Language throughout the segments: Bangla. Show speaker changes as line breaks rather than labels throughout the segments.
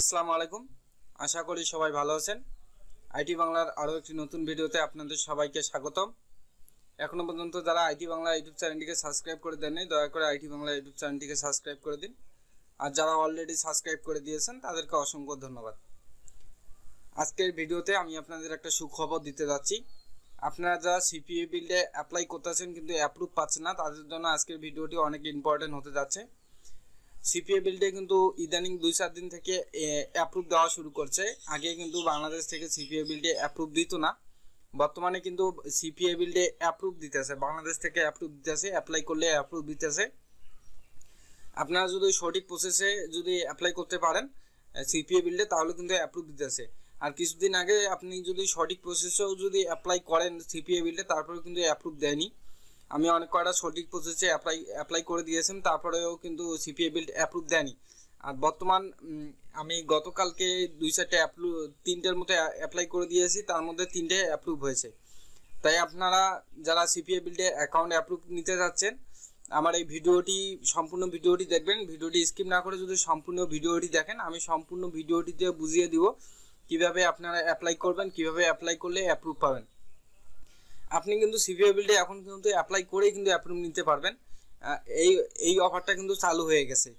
আসসালামু আলাইকুম। আশা করি সবাই ভালো আছেন। আইটি বাংলার আরও একটি নতুন ভিডিওতে আপনাদের সবাইকে স্বাগতম। এখনও পর্যন্ত যারা আইটি বাংলা ইউটিউব চ্যানেলটিকে সাবস্ক্রাইব করে দেননি, দয়া করে আইটি বাংলা ইউটিউব চ্যানেলটিকে সাবস্ক্রাইব করে দিন। আর যারা অলরেডি সাবস্ক্রাইব করে দিয়েছেন তাদেরকে অসংখ্য ধন্যবাদ। আজকের ভিডিওতে আমি আপনাদের একটা সুখবর দিতে যাচ্ছি। আপনারা যারা সিপিএ বিল্ডে অ্যাপ্লাই করতেছেন কিন্তু অ্যাপ্রুভ পাচ্ছেন না, তাদের জন্য আজকের ভিডিওটি অনেক ইম্পর্টেন্ট হতে যাচ্ছে। সিপিএ বিল্ডে কিন্তু ইদানিং 2-4 দিন থেকে অ্যাপ্রুভ দেওয়া শুরু করছে। আগে কিন্তু বাংলাদেশ থেকে সিপিএ বিল্ডে অ্যাপ্রুভ দিত না, বর্তমানে কিন্তু সিপিএ বিল্ডে অ্যাপ্রুভ দিতেছে। বাংলাদেশ থেকে অ্যাপ্রুভ দিতেছে, অ্যাপ্লাই করলে অ্যাপ্রুভ দিতেছে। আপনারা যদি সঠিক প্রসেসে যদি অ্যাপ্লাই করতে পারেন সিপিএ বিল্ডে, তাহলে কিন্তু অ্যাপ্রুভ দিতেছে। আর কিছুদিন আগে আপনি যদি সঠিক প্রসেসেও যদি অ্যাপ্লাই করেন সিপিএ বিল্ডে, তারপরে কিন্তু অ্যাপ্রুভ দেয়নি। আমি অনেক কয়টা সঠিক প্রসেসে অ্যাপ্লাই করে দিয়েছেন, তারপরেও কিন্তু সিপিএ বিল্ড অ্যাপ্রুভ দেয়নি। আর বর্তমান আমি গতকালকে 2-4টে তিনটের মতো অ্যাপ্লাই করে দিয়েছি, তার মধ্যে 3টে অ্যাপ্রুভ হয়েছে। তাই আপনারা যারা সিপিএ বিল্ডে অ্যাকাউন্ট অ্যাপ্রুভ নিতে যাচ্ছেন, আমার এই ভিডিওটি সম্পূর্ণ ভিডিওটি দেখবেন। ভিডিওটি স্কিপ না করে যদি সম্পূর্ণ ভিডিওটি দেখেন, আমি সম্পূর্ণ ভিডিওটিতে বুঝিয়ে দিব কিভাবে আপনারা অ্যাপ্লাই করবেন, কিভাবে অ্যাপ্লাই করলে অ্যাপ্রুভ পাবেন। আপনি কিন্তু সিপিএ বিল্ডে এখন কিন্তু অ্যাপ্লাই করেই কিন্তু অ্যাপ্রুভ নিতে পারবেন। এই অফারটা কিন্তু চালু হয়ে গেছে।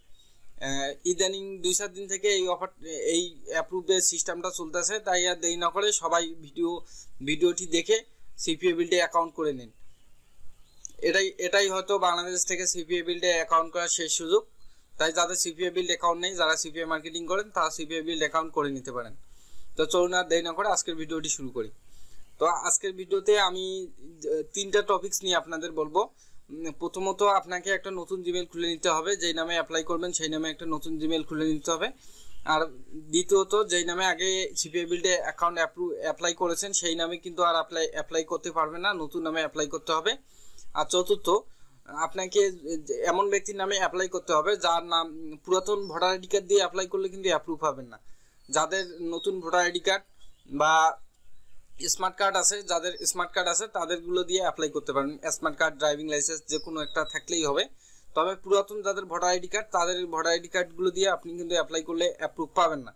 ইদানিং 2-4 দিন থেকে এই অ্যাপ্রুভের সিস্টেমটা চলতেছে। তাই আর দেরি না করে সবাই ভিডিওটি দেখে সিপিএ বিল্ডে অ্যাকাউন্ট করে নিন। এটাই হয়তো বাংলাদেশ থেকে সিপিএ বিল্ডে অ্যাকাউন্ট করার শেষ সুযোগ। তাই যাদের সিপিএ বিল্ড অ্যাকাউন্ট নেই, যারা সিপিএ মার্কেটিং করেন, তারা সিপিএ বিল্ড অ্যাকাউন্ট করে নিতে পারেন। তো চলুন আর দেরি না করে আজকের ভিডিওটি শুরু করি। তো আজকের ভিডিওতে আমি 3টা টপিকস নিয়ে আপনাদের বলবো। প্রথমত আপনাকে একটা নতুন জিমেল খুলে নিতে হবে, যেই নামে অ্যাপ্লাই করবেন সেই নামে একটা নতুন জিমেল খুলে নিতে হবে। আর দ্বিতীয়ত, যেই নামে আগে সিপিএ বিল্ডে অ্যাকাউন্ট অ্যাপ্লাই করেছেন সেই নামে কিন্তু আর অ্যাপ্লাই করতে পারবেন না, নতুন নামে অ্যাপ্লাই করতে হবে। আর চতুর্থ, আপনাকে এমন ব্যক্তির নামে অ্যাপ্লাই করতে হবে যার নাম পুরাতন ভোটার আইডি কার্ড দিয়ে অ্যাপ্লাই করলে কিন্তু অ্যাপ্রুভ হবেন না। যাদের নতুন ভোটার আইডি কার্ড বা স্মার্ট কার্ড আছে, যাদের স্মার্ট কার্ড আছে তাদেরগুলো দিয়ে অ্যাপ্লাই করতে পারেন। স্মার্ট কার্ড, ড্রাইভিং লাইসেন্স যে কোনো একটা থাকলেই হবে। তবে পুরাতন যাদের ভোটার আইডি কার্ড, তাদের ভোটার আইডি কার্ডগুলো দিয়ে আপনি কিন্তু অ্যাপ্লাই করলে অ্যাপ্রুভ পাবেন না।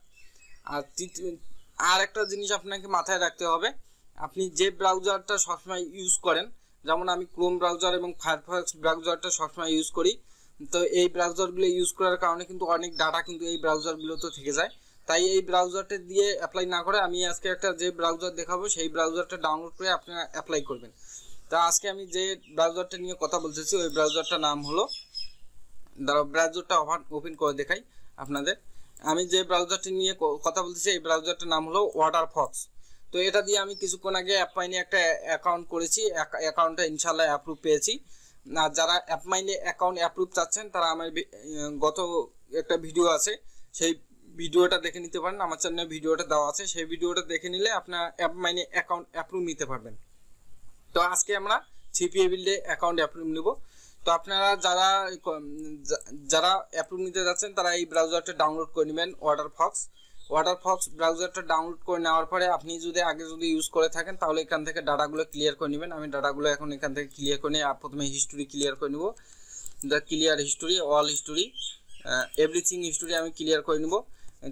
আর একটা জিনিস আপনাকে মাথায় রাখতে হবে, আপনি যে ব্রাউজারটা সবসময় ইউজ করেন, যেমন আমি ক্রোম ব্রাউজার এবং ফায়ারফক্স ব্রাউজারটা সবসময় ইউজ করি, তো এই ব্রাউজারগুলো ইউজ করার কারণে কিন্তু অনেক ডাটা কিন্তু এই ব্রাউজারগুলোতে থেকে যায়। তাই এই ব্রাউজারটা দিয়ে অ্যাপ্লাই না করে আমি আজকে একটা যে ব্রাউজার দেখাবো সেই ব্রাউজারটা ডাউনলোড করে আপনারা অ্যাপ্লাই করবেন। তা আজকে আমি যে ব্রাউজারটা নিয়ে কথা বলতেছি ওই ব্রাউজারটার নাম হলো, ব্রাউজারটা ওপেন করে দেখাই আপনাদের। আমি যে ব্রাউজারটি নিয়ে কথা বলতেছি এই ব্রাউজারটার নাম হলো ওয়াটারফক্স। তো এটা দিয়ে আমি কিছুক্ষণ আগে অ্যাপমাইনে একটা অ্যাকাউন্ট করেছি, অ্যাকাউন্টটা ইনশাল্লাহ অ্যাপ্রুভ পেয়েছি। আর যারা অ্যাপমাইনে অ্যাকাউন্ট অ্যাপ্রুভ চাচ্ছেন তারা আমার গত একটা ভিডিও আছে, সেই ভিডিওটা দেখে নিতে পারেন। আমার চ্যানেলে ভিডিওটা দেওয়া আছে, সেই ভিডিওটা দেখে নিলে আপনার অ্যাপমাইনে অ্যাকাউন্ট অ্যাপ্রুভ নিতে পারবেন। তো আজকে আমরা সিপিএ বিল্ডে অ্যাকাউন্ট অ্যাপ্রুভ নেব। তো আপনারা যারা অ্যাপ্রুভ নিতে যাচ্ছেন তারা এই ব্রাউজারটা ডাউনলোড করে নেবেন, ওয়াটারফক্স ব্রাউজারটা ডাউনলোড করে নেওয়ার পরে আপনি যদি আগে ইউজ করে থাকেন তাহলে এখান থেকে ডাটাগুলো ক্লিয়ার করে নেবেন। আমি ডাটাগুলো এখন এখান থেকে ক্লিয়ার করে নিয়ে প্রথমে হিস্টোরি ক্লিয়ার করে নেব। The clear history, all history, everything history আমি ক্লিয়ার করে নেব।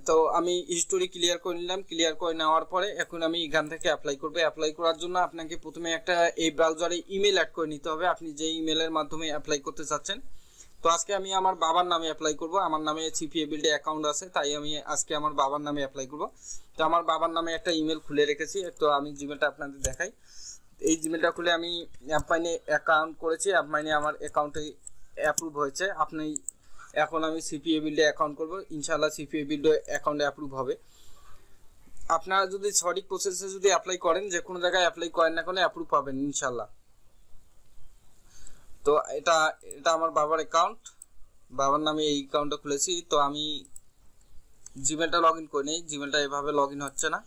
তো আমি হিস্টোরি ক্লিয়ার করে নিলাম। ক্লিয়ার করে নেওয়ার পরে এখন আমি এখান থেকে অ্যাপ্লাই করবো। অ্যাপ্লাই করার জন্য আপনাকে প্রথমে একটা এই ব্রাউজারে ইমেল অ্যাড করে নিতে হবে, আপনি যে ইমেলের মাধ্যমে অ্যাপ্লাই করতে চাচ্ছেন। তো আজকে আমি আমার বাবার নামে অ্যাপ্লাই করব। আমার নামে সিপিএ বিল্ডে অ্যাকাউন্ট আছে, তাই আমি আজকে আমার বাবার নামে অ্যাপ্লাই করব। তো আমার বাবার নামে একটা ইমেল খুলে রেখেছি, তো আমি জিমেলটা আপনাদের দেখাই। এই জিমেলটা খুলে আমি অ্যাপমাইনে অ্যাকাউন্ট করেছি, অ্যাপমাইনে আমার অ্যাকাউন্টে অ্যাপ্রুভ হয়েছে। এখন আমি সিপিএ বিল্ডে অ্যাকাউন্ট করব, ইনশাআল্লাহ সিপিএ বিল্ডে অ্যাকাউন্টে অ্যাপ্রুভ হবে। আপনারা যদি সঠিক প্রসেসে যদি অ্যাপ্লাই করেন, যে কোনো জায়গায় অ্যাপ্লাই করেন না কেন অ্যাপ্রুভ পাবেন ইনশাআল্লাহ। তো এটা আমার বাবার অ্যাকাউন্ট, বাবার নামে এই অ্যাকাউন্টটা খুলেছি। তো আমি জিমেলটা লগ ইন করে নিই, জিমেলটা এভাবে লগ ইন হচ্ছে না।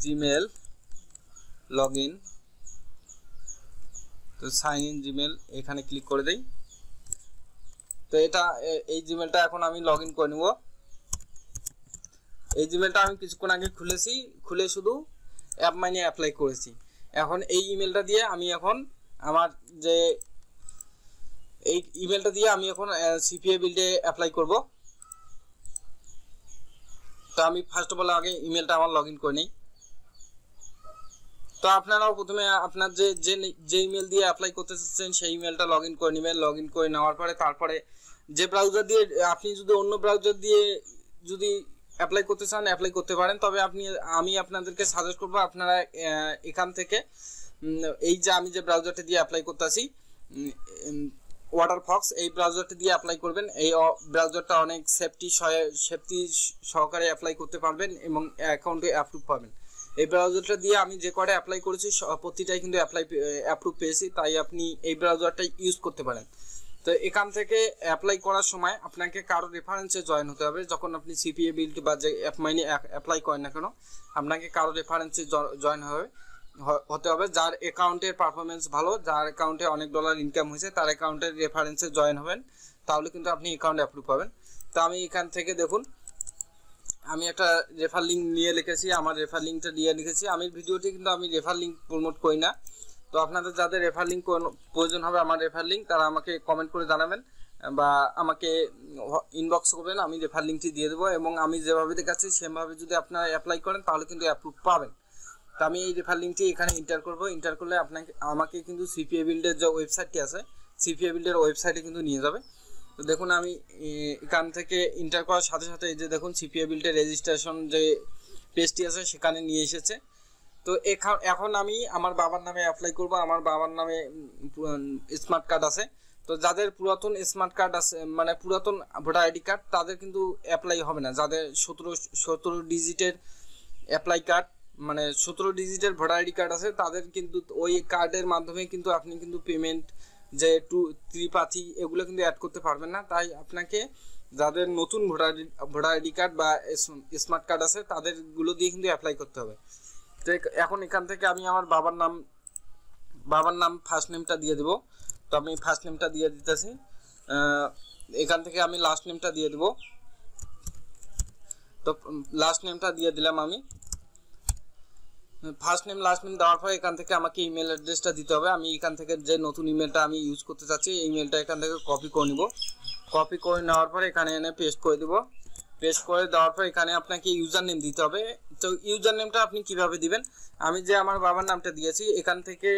জিমেল লগ ইন, তো সাইন ইন জিমেল এখানে ক্লিক করে দেই। তো এই জিমেলটা এখন আমি লগ ইন করে নেব। এই জিমেলটা আমি কিছুক্ষণ আগে খুলেছি, খুলে শুধু অ্যাপমাইনে অ্যাপ্লাই করেছি। এখন এই ইমেলটা দিয়ে আমি এখন আমার যে এই ইমেলটা দিয়ে আমি এখন সিপিএ বিল্ডে অ্যাপ্লাই করব। তো আমি ফার্স্ট অফ অল আগে ইমেলটা আমার লগ ইন করে নিই। তো আপনারাও প্রথমে আপনার যে ইমেল দিয়ে অ্যাপ্লাই করতে চাচ্ছেন সেই ইমেলটা লগ ইন করে নেবেন। লগ ইন করে নেওয়ার পরে তারপরে যে ব্রাউজার দিয়ে আপনি যদি অন্য ব্রাউজার দিয়ে যদি অ্যাপ্লাই করতে চান অ্যাপ্লাই করতে পারেন, তবে আমি আপনাদেরকে সাজেস্ট করবো আপনারা এখান থেকে এই যে আমি যে ব্রাউজারটা দিয়ে অ্যাপ্লাই করতেছি ওয়াটারফক্স, এই ব্রাউজারটা দিয়ে অ্যাপ্লাই করবেন। এই ব্রাউজারটা অনেক সেফটি সহকারে অ্যাপ্লাই করতে পারবেন এবং অ্যাকাউন্টে অ্যাপ্রুভ পাবেন। এই ব্রাউজারটা দিয়ে আমি যে কটা অ্যাপ্লাই করেছি প্রতিটাই কিন্তু অ্যাপ্রুভ পেয়েছি, তাই আপনি এই ব্রাউজারটা ইউজ করতে পারেন। তো এখান থেকে অ্যাপ্লাই করার সময় আপনাকে কারো রেফারেন্সে জয়েন হতে হবে। যখন আপনি সিপিএ বিল্ড বা যে অ্যাপমাইনে অ্যাপ্লাই করেন না কেন, আপনাকে কারো রেফারেন্সে জয়েন হতে হবে। যার অ্যাকাউন্টের পারফরমেন্স ভালো, যার অ্যাকাউন্টে অনেক ডলার ইনকাম হয়েছে, তার অ্যাকাউন্টের রেফারেন্সে জয়েন হবেন, তাহলে কিন্তু আপনি অ্যাকাউন্ট অ্যাপ্রুভ পাবেন। তো আমি এখান থেকে দেখুন আমি একটা রেফার লিঙ্ক নিয়ে লিখেছি, আমার রেফার লিঙ্কটা দিয়ে লিখেছি। আমি ভিডিওটি কিন্তু আমি রেফার লিঙ্ক প্রমোট করি না। তো আপনাদের যাদের রেফার লিঙ্ক প্রয়োজন হবে আমার রেফার লিঙ্ক, তারা আমাকে কমেন্ট করে জানাবেন বা আমাকে ইনবক্স করবেন, আমি রেফার লিঙ্কটি দিয়ে দেবো। এবং আমি যেভাবে দেখাচ্ছি সেভাবে যদি আপনারা অ্যাপ্লাই করেন তাহলে কিন্তু অ্যাপ্রুভ পাবেন। তো আমি এই রেফার লিঙ্কটি এখানে এন্টার করব। এন্টার করলে আমাকে কিন্তু সিপিএ বিল্ডের যে ওয়েবসাইটটি আছে সিপিএ বিল্ডের ওয়েবসাইটে কিন্তু নিয়ে যাবে। তো দেখুন আমি এখান থেকে এন্টার করার সাথে সাথে এই যে দেখুন সিপিএ বিল্ডের রেজিস্ট্রেশন যে পেজটি আছে সেখানে নিয়ে এসেছে। তো এখন আমি আমার বাবার নামে অ্যাপ্লাই করব। আমার বাবার নামে স্মার্ট কার্ড আছে। তো যাদের পুরাতন স্মার্ট কার্ড আছে মানে পুরাতন ভোটার আইডি কার্ড, তাদের কিন্তু অ্যাপ্লাই হবে না। যাদের 17 ডিজিটের অ্যাপ্লাই কার্ড মানে 17 ডিজিটের ভোটার আইডি কার্ড আছে, তাদের কিন্তু ওই কার্ডের মাধ্যমে কিন্তু আপনি কিন্তু পেমেন্ট যে ত্রিপাঠি এগুলো কিন্তু অ্যাড করতে পারবেন না। তাই আপনাকে যাদের নতুন ভোটার আইডি কার্ড বা স্মার্ট কার্ড আছে তাদেরগুলো দিয়ে কিন্তু অ্যাপ্লাই করতে হবে। তো এখন এখান থেকে আমি আমার বাবার নাম ফার্স্ট নেমটা দিয়ে দেবো। তো আমি ফার্স্ট নেমটা দিয়ে দিতেছি। এখান থেকে আমি লাস্ট নেমটা দিয়ে দেবো। তো লাস্ট নেমটা দিয়ে দিলাম আমি। ফার্স্ট নেম লাস্ট নেম দেওয়ার পরে এখান থেকে আমাকে ইমেল অ্যাড্রেসটা দিতে হবে। আমি এখান থেকে যে নতুন ইমেলটা আমি ইউজ করতে চাচ্ছি এই ইমেলটা এখান থেকে কপি করে নিব। কপি করে নেওয়ার পরে এখানে এনে পেস্ট করে দেবো। পেস্ট করে দেওয়ার পর এখানে আপনাকে ইউজার নেম দিতে হবে। তো ইউজার নেমটা আপনি কিভাবে দিবেন, আমি যে আমার বাবার নামটা দিয়েছি এখান থেকে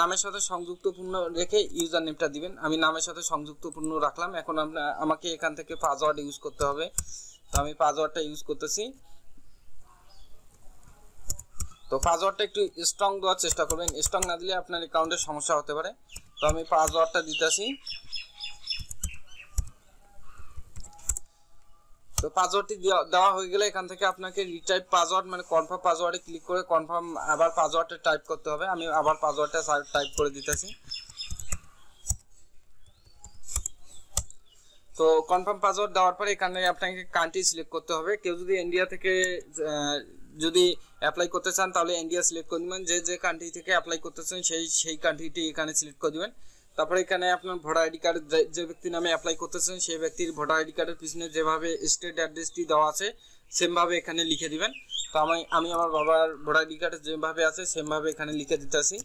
নামের সাথে সংযুক্তপূর্ণ রেখে ইউজার নেমটা দিবেন। আমি নামের সাথে সংযুক্তপূর্ণ রাখলাম। এখন আমাকে এখান থেকে পাসওয়ার্ড ইউজ করতে হবে। তো আমি পাসওয়ার্ডটা ইউজ করতেছি। তো পাসওয়ার্ডটা একটু স্ট্রং দেওয়ার চেষ্টা করবেন, স্ট্রং না দিলে আপনার অ্যাকাউন্টের সমস্যা হতে পারে। তো আমি পাসওয়ার্ডটা দিতেছি। তো পাসওয়ার্ডটি দেওয়া হয়ে গেলে এখান থেকে আপনাকে রিটাইপ পাসওয়ার্ড মানে কনফার্ম পাসওয়ার্ডে ক্লিক করে কনফার্ম আবার পাসওয়ার্ডটা টাইপ করতে হবে। আমি আবার পাসওয়ার্ডটা টাইপ করে দিতেছি। তো কনফার্ম পাসওয়ার্ড দেওয়ার পরে এখানে আপনাকে কান্ট্রি সিলেক্ট করতে হবে। কেউ যদি ইন্ডিয়া থেকে যদি অ্যাপ্লাই করতে চান তাহলে ইন্ডিয়া সিলেক্ট করে দিবেন। যে কান্ট্রি থেকে অ্যাপ্লাই করতে চান সেই কান্ট্রিটি এখানে সিলেক্ট করে দিবেন। তারপরে এখানে আপনার ভোটার আইডি কার্ড যে ব্যক্তির নামে অ্যাপ্লাই করতেছেন সেই ব্যক্তির ভোটার আইডি কার্ডের পিছনে যেভাবে স্টেট অ্যাড্রেসটি দেওয়া আছে সেমভাবে এখানে লিখে দিবেন। তো আমি আমার বাবার ভোটার আইডি কার্ডে যেভাবে আছে সেমভাবে এখানে লিখে দিতেছি।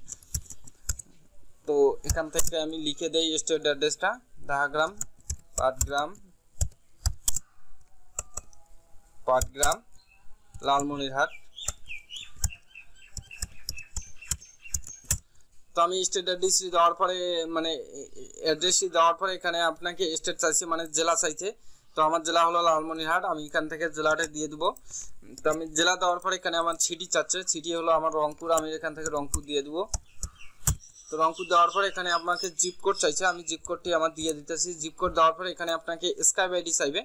তো এখান থেকে আমি লিখে দেই স্টেট অ্যাড্রেসটা দহগ্রাম পাটগ্রাম লালমনিরহাট। তো আমি স্টেট অ্যাড্রেসটি দেওয়ার পরে মানে অ্যাড্রেসটি দেওয়ার পরে এখানে আপনাকে স্টেট চাইছে মানে জেলা চাইছে। তো আমার জেলা হলো লালমনিরহাট, আমি এখান থেকে জেলাটা দিয়ে দেবো। তো আমি জেলা দেওয়ার পরে এখানে আমার সিটি চাচ্ছে, সিটি হলো আমার রংপুর, আমি এখান থেকে রংপুর দিয়ে দেবো। তো রংপুর দেওয়ার পরে এখানে আপনাকে জিপ কোড চাইছে, আমি জিপ কোডটি আমার দিয়ে দিতেছি। জিপ কোড দেওয়ার পরে এখানে আপনাকে স্কাইপ আইডি চাইবে।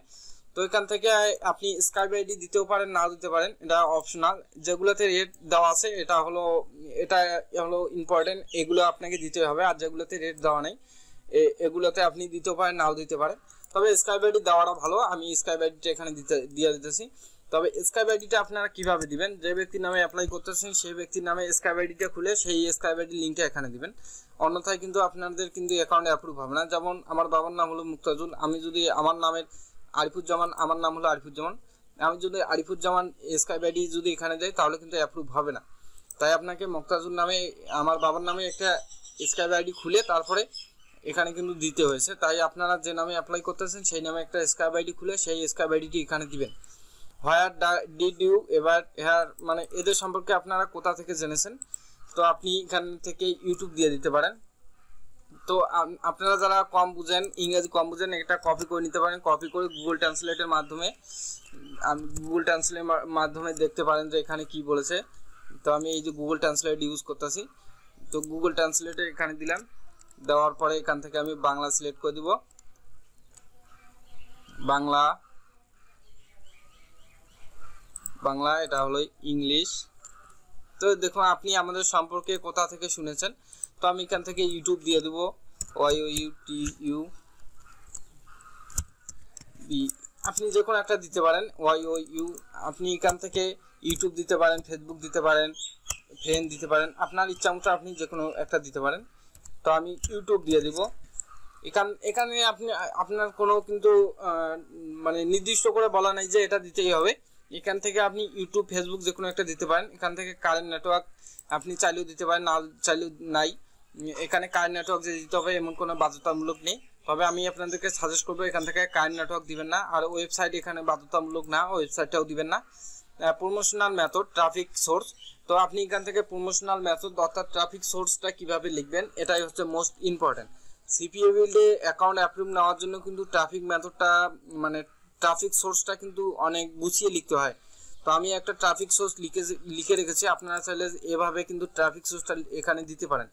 তো এখান থেকে আপনি স্কাইপ আইডি দিতেও পারেন নাও দিতে পারেন, এটা অপশনাল। যেগুলোতে রেট দেওয়া আছে এটা হলো ইম্পর্টেন্ট, এগুলো আপনাকে দিতে হবে। আর যেগুলোতে রেট দেওয়া নেই এগুলোতে আপনি দিতেও পারেন নাও দিতে পারেন। তবে স্কাইপ আইডি দেওয়াটা ভালো, আমি স্কাইপ আইডিটা এখানে দিয়ে দিতেছি। তবে স্কাইপ আইডিটা আপনারা কিভাবে দিবেন, যে ব্যক্তির নামে অ্যাপ্লাই করতেছেন সেই ব্যক্তির নামে স্কাইপ আইডিটা খুলে সেই স্কাইপ আইডি লিঙ্কটা এখানে দিবেন। অন্যথায় কিন্তু আপনাদের কিন্তু অ্যাকাউন্ট অ্যাপ্রুভ হবে না। যেমন আমার বাবার নাম হলো মুক্তাজুল, আমি যদি আমার নামের আরিফুজ্জামান, আমার নাম হলো আরিফুজ্জামান, আমি যদি আরিফুজ্জামান স্কাইপ আইডি যদি এখানে দেয় তাহলে কিন্তু অ্যাপ্রুভ হবে না। তাই আপনাকে মুক্তাজুল নামে আমার বাবার নামে একটা স্কাইপ আইডি খুলে তারপরে এখানে কিন্তু দিতে হয়েছে। তাই আপনারা যে নামে অ্যাপ্লাই করতেছেন সেই নামে একটা স্ক্রাইব আইডি খুলে সেই স্ক্রাইব আইডিটি এখানে দিবেন। হোয়ার ডিড ইউ, এবার হেয়ার মানে এদের সম্পর্কে আপনারা কোথা থেকে জেনেছেন, তো আপনি এখান থেকে ইউটিউব দিয়ে দিতে পারেন। তো আপনারা যারা কম বুঝেন, ইংরেজি কম বুঝেন, এটা কপি করে নিতে পারেন। কপি করে গুগল ট্রান্সলেটের মাধ্যমে দেখতে পারেন যে এখানে কি বলেছে। তো আমি এই যে গুগল ট্রান্সলেট ইউজ করতেছি, তো গুগল ট্রান্সলেটে এখানে দিলাম। দেওয়ার পরে এখান থেকে আমি বাংলা সিলেক্ট করে দিব, বাংলা এটা হলো ইংলিশ। তো দেখুন আপনি আমাদের সম্পর্কে কোথা থেকে শুনেছেন, তো আমি এখান থেকে ইউটিউব দিয়ে দেবো, YOUTU, আপনি যে কোনো একটা দিতে পারেন, YOU। আপনি এখান থেকে ইউটিউব দিতে পারেন, ফেসবুক দিতে পারেন, ফ্রেন্ড দিতে পারেন, আপনার ইচ্ছা মতো আপনি যে কোনো একটা দিতে পারেন। তো আমি ইউটিউব দিয়ে দিব। এখানে আপনার কোনো কিন্তু মানে নির্দিষ্ট করে বলা নাই যে এটা দিতেই হবে। এখান থেকে আপনি ইউটিউব, ফেসবুক যে কোনো একটা দিতে পারেন। এখান থেকে কারেন্ট নেটওয়ার্ক আপনি চাইলেও দিতে পারেন, না চাইলেও নাই। এখানে কারেন্ট নেটওয়ার্ক যে দিতে হবে এমন কোনো বাধ্যতামূলক নেই, তবে আমি আপনাদেরকে সাজেস্ট করবো এখান থেকে কারেন্ট নেটওয়ার্ক দিবেন না। আর ওয়েবসাইট এখানে বাধ্যতামূলক না, ওয়েবসাইটটাও দিবেন না। প্রমোশনাল মেথড, ট্রাফিক সোর্স, তো আপনি এখান থেকে প্রমোশনাল মেথড অর্থাৎ ট্রাফিক সোর্সটা কিভাবে লিখবেন এটাই হচ্ছে মোস্ট ইম্পর্টেন্ট। সিপিএ বিল্ডে অ্যাকাউন্ট অ্যাপ্রুভ নেওয়ার জন্য কিন্তু ট্রাফিক মেথডটা মানে ট্রাফিক সোর্সটা কিন্তু অনেক গুছিয়ে লিখতে হয়। তো আমি একটা ট্রাফিক সোর্স লিখে রেখেছি, আপনারা চাইলে এভাবে কিন্তু ট্রাফিক সোর্সটা এখানে দিতে পারেন।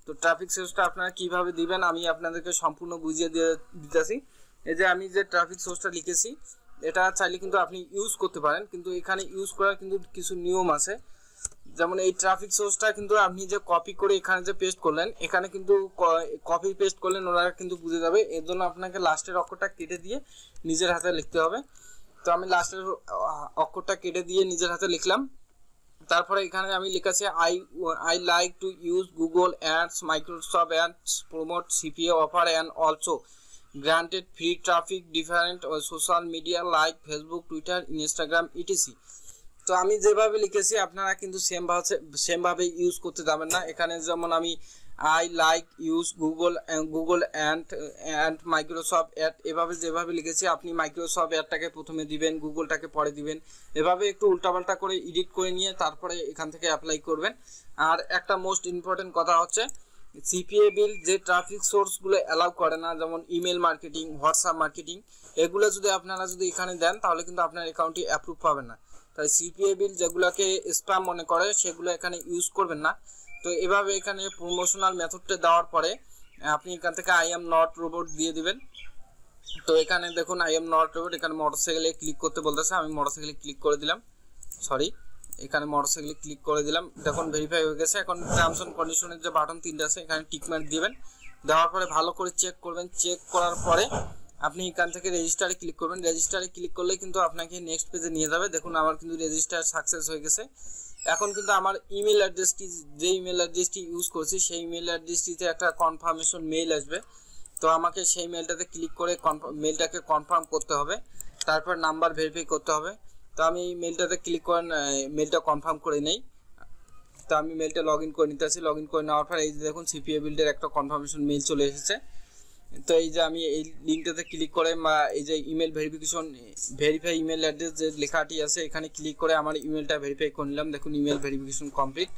তো ট্রাফিক সোর্সটা আপনারা কিভাবে দিবেন আমি আপনাদেরকে সম্পূর্ণ বুঝিয়ে দিতেছি। এই যে আমি যে ট্রাফিক সোর্সটা লিখেছি এটা চাইলে কিন্তু আপনি ইউজ করতে পারেন, কিন্তু এখানে ইউজ করার কিন্তু কিছু নিয়ম আছে। যেমন এই ট্রাফিক সোর্সটা কিন্তু আপনি যে কপি করে এখানে যে পেস্ট করলেন, এখানে কিন্তু কপি পেস্ট করলেন ওরা কিন্তু বুঝে যাবে। এর জন্য আপনাকে লাস্টের অক্ষরটা কেটে দিয়ে নিজের হাতে লিখতে হবে। তো আমি লাস্টের অক্ষরটা কেটে দিয়ে নিজের হাতে লিখলাম। তারপরে এখানে আমি লিখেছি I like to use Google ads, Microsoft ads, promote CPA offer and also granted free traffic different social media like Facebook, Twitter, Instagram, etc. তো আমি যেভাবে লিখেছি আপনারা কিন্তু সেমভাবে ইউজ করতে যাবেন না। এখানে যেমন আমি I like use Google and Microsoft add এভাবে যেভাবে লিখেছি, আপনি মাইক্রোসফট অ্যাডটাকে প্রথমে দিবেন, গুগলটাকে পরে দিবেন, এভাবে একটু উল্টাপাল্টা করে এডিট করে নিয়ে তারপরে এখান থেকে অ্যাপ্লাই করবেন। আর একটা মোস্ট ইম্পর্টেন্ট কথা হচ্ছে সিপিএ বিল যে ট্রাফিক সোর্সগুলো অ্যালাউ করে না, যেমন ইমেল মার্কেটিং, হোয়াটসঅ্যাপ মার্কেটিং, এগুলো আপনারা যদি এখানে দেন তাহলে কিন্তু আপনার অ্যাকাউন্টটি অ্যাপ্রুভ পাবেন না। তাই সিপিএ বিল যেগুলোকে স্প্যাম মনে করে সেগুলো এখানে ইউজ করবেন না। তো এভাবে এখানে প্রমোশনাল মেথডটা দেওয়ার পরে আপনি এখান থেকে আই এম নট রোবট দিয়ে দিবেন। তো এখানে দেখুন আই এম নট রোবট, এখানে মোটরসাইকেলে ক্লিক করতে বলতেছে, আমি মোটরসাইকেলে ক্লিক করে দিলাম, এখানে মোটরসাইকেলে ক্লিক করে দিলাম। দেখুন ভেরিফাই হয়ে গেছে। এখন টার্মস এন্ড কন্ডিশনের যে বাটন তিনটা আছে এখানে টিক মার্ক দিবেন। দেওয়ার পরে ভালো করে চেক করবেন। চেক করার পরে আপনি এখান থেকে রেজিস্টারে ক্লিক করবেন। রেজিস্টারে ক্লিক করলে কিন্তু আপনাকে নেক্সট পেজে নিয়ে যাবে। দেখুন আমার কিন্তু রেজিস্টার সাকসেস হয়ে গেছে। এখন কিন্তু আমার ইমেল অ্যাড্রেসটি, যে ইমেল অ্যাড্রেসটি ইউজ করছি সেই ইমেল অ্যাড্রেসটিতে একটা কনফার্মেশন মেইল আসবে। তো আমাকে সেই মেলটাতে ক্লিক করে মেলটাকে কনফার্ম করতে হবে, তারপর নাম্বার ভেরিফাই করতে হবে। তো আমি মেলটাতে ক্লিক করে মেলটা কনফার্ম করে নেই। তো আমি মেলটা লগ ইন করে নিতেছি। লগ ইন করে নেওয়ার পর এই যে দেখুন সিপিএ বিল্ডের একটা কনফার্মেশন মেল চলে এসেছে। তো এই যে আমি এই লিঙ্কটাতে ক্লিক করে এই যে ইমেল ভেরিফাই ইমেল অ্যাড্রেস যে লেখাটি আছে এখানে ক্লিক করে আমার ইমেলটা ভেরিফাই করে নিলাম। দেখুন ইমেল ভেরিফিকেশন কমপ্লিট।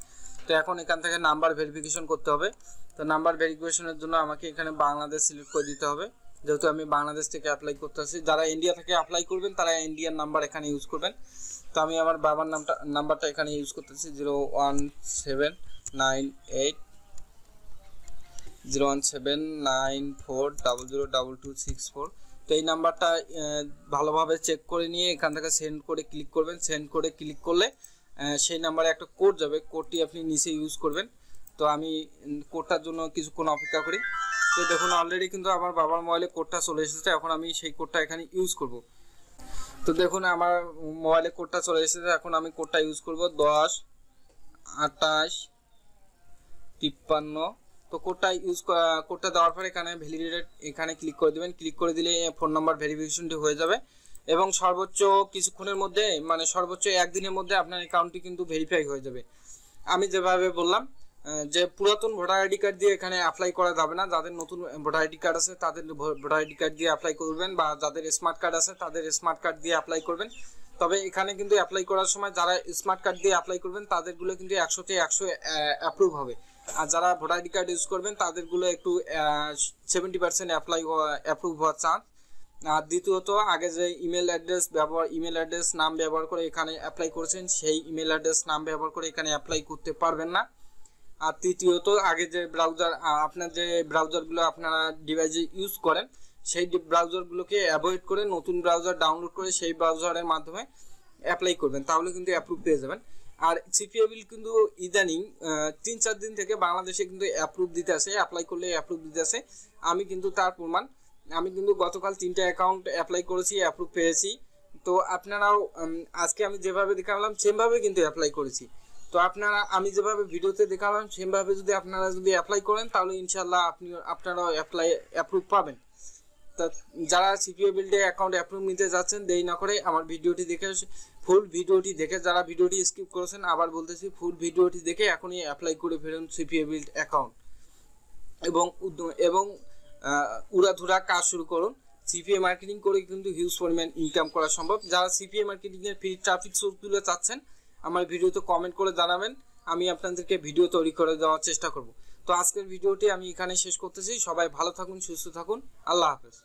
তো এখন এখান থেকে নাম্বার ভেরিফিকেশন করতে হবে। তো নাম্বার ভেরিফিকেশনের জন্য আমাকে এখানে বাংলাদেশ সিলেক্ট করে দিতে হবে, যেহেতু আমি বাংলাদেশ থেকে অ্যাপ্লাই করতেছি। যারা ইন্ডিয়া থেকে অ্যাপ্লাই করবেন তারা ইন্ডিয়ান নাম্বার এখানে ইউজ করবেন। তো আমি আমার বাবার নাম্বারটা এখানে ইউজ করতেছি 01794002264। তো এই নাম্বারটা ভালোভাবে চেক করে নিয়ে এখান থেকে সেন্ড করে ক্লিক করবেন। সেন্ড করে ক্লিক করলে সেই নাম্বারে একটা কোড যাবে, কোডটি আপনি নিচে ইউজ করবেন। তো আমি কোডটার জন্য কিছুক্ষণ অপেক্ষা করি। তো দেখুন অলরেডি কিন্তু আমার বাবার মোবাইলে কোডটা চলে এসেছে। এখন আমি সেই কোডটা এখানে ইউজ করব। তো দেখুন আমার মোবাইলে কোডটা চলে এসেছে। এখন আমি কোডটা ইউজ করব 102853। তো কোডটা দেওয়ার পর এখানে ভ্যালিডেট এখানে ক্লিক করে দেবেন। ক্লিক করে দিলে ফোন নাম্বার ভেরিফিকেশনটি হয়ে যাবে এবং সর্বোচ্চ কিছুক্ষণের মধ্যে মানে সর্বোচ্চ একদিনের মধ্যে আপনার অ্যাকাউন্টটি কিন্তু ভেরিফাই হয়ে যাবে। আমি যেভাবে বললাম যে পুরাতন ভোটার আইডি কার্ড দিয়ে এখানে অ্যাপ্লাই করা যাবে না। যাদের নতুন ভোটার আইডি কার্ড আছে তাদের ভোটার আইডি কার্ড দিয়ে অ্যাপ্লাই করবেন, বা যাদের স্মার্ট কার্ড আছে তাদের স্মার্ট কার্ড দিয়ে অ্যাপ্লাই করবেন। তবে এখানে কিন্তু অ্যাপ্লাই করার সময় যারা স্মার্ট কার্ড দিয়ে অ্যাপ্লাই করবেন তাদেরগুলো কিন্তু 100-তে 100 অ্যাপ্রুভ হবে, আর যারা ভোটার আইডি কার্ড ইউজ করবেন তাদেরগুলো একটু 70% অ্যাপ্রুভ হওয়ার চান্স। আর দ্বিতীয়ত, আগে যে ইমেল অ্যাড্রেস নাম ব্যবহার করে এখানে অ্যাপ্লাই করেছেন সেই ইমেল অ্যাড্রেস নাম ব্যবহার করে এখানে অ্যাপ্লাই করতে পারবেন না। আর তৃতীয়ত, আগে যে ব্রাউজার আপনার যে ব্রাউজারগুলো আপনারা ডিভাইসে ইউজ করেন সেই ব্রাউজারগুলোকে অ্যাভয়েড করে নতুন ব্রাউজার ডাউনলোড করে সেই ব্রাউজারের মাধ্যমে অ্যাপ্লাই করবেন, তাহলে কিন্তু অ্যাপ্রুভ পেয়ে যাবেন। আর সিপিএ বিল কিন্তু ইদানিং 3-4 দিন থেকে বাংলাদেশে কিন্তু অ্যাপ্রুভ দিতে আসে, অ্যাপ্লাই করলে অ্যাপ্রুভ দিতে আসে। আমি কিন্তু তার প্রমাণ, আমি কিন্তু গতকাল 3টা অ্যাকাউন্ট অ্যাপ্লাই করেছি, অ্যাপ্রুভ পেয়েছি। তো আপনারাও আজকে আমি যেভাবে দেখালাম সেমভাবে কিন্তু অ্যাপ্লাই করেছি। তো আমি যেভাবে ভিডিওতে দেখালাম সেমভাবে যদি আপনারা অ্যাপ্লাই করেন তাহলে ইনশাল্লাহ আপনারাও অ্যাপ্রুভ পাবেন। তা যারা সিপিএ বিল্ডে অ্যাকাউন্ট অ্যাপ্রুভ নিতে যাচ্ছেন, দেরি না করে আমার ভিডিওটি দেখে, ফুল ভিডিওটি দেখে, যারা ভিডিওটি স্কিপ করেছেন আবার বলতেছি, ফুল ভিডিওটি দেখে এখনই অ্যাপ্লাই করে ফেলুন সিপিএ বিল্ড অ্যাকাউন্ট, এবং উড়াধুরা কাজ শুরু করুন। সিপিএ মার্কেটিং করে কিন্তু হিউজ পরিমাণ ইনকাম করা সম্ভব। যারা সিপিএ মার্কেটিংয়ের ফ্রি ট্রাফিক সোর্সগুলো চাচ্ছেন আমার ভিডিওতে কমেন্ট করে জানাবেন, আমি আপনাদেরকে ভিডিও তৈরি করে দেওয়ার চেষ্টা করব। তো আজকের ভিডিওটি আমি এখানে শেষ করতেছি। সবাই ভালো থাকুন, সুস্থ থাকুন, আল্লাহ হাফেজ।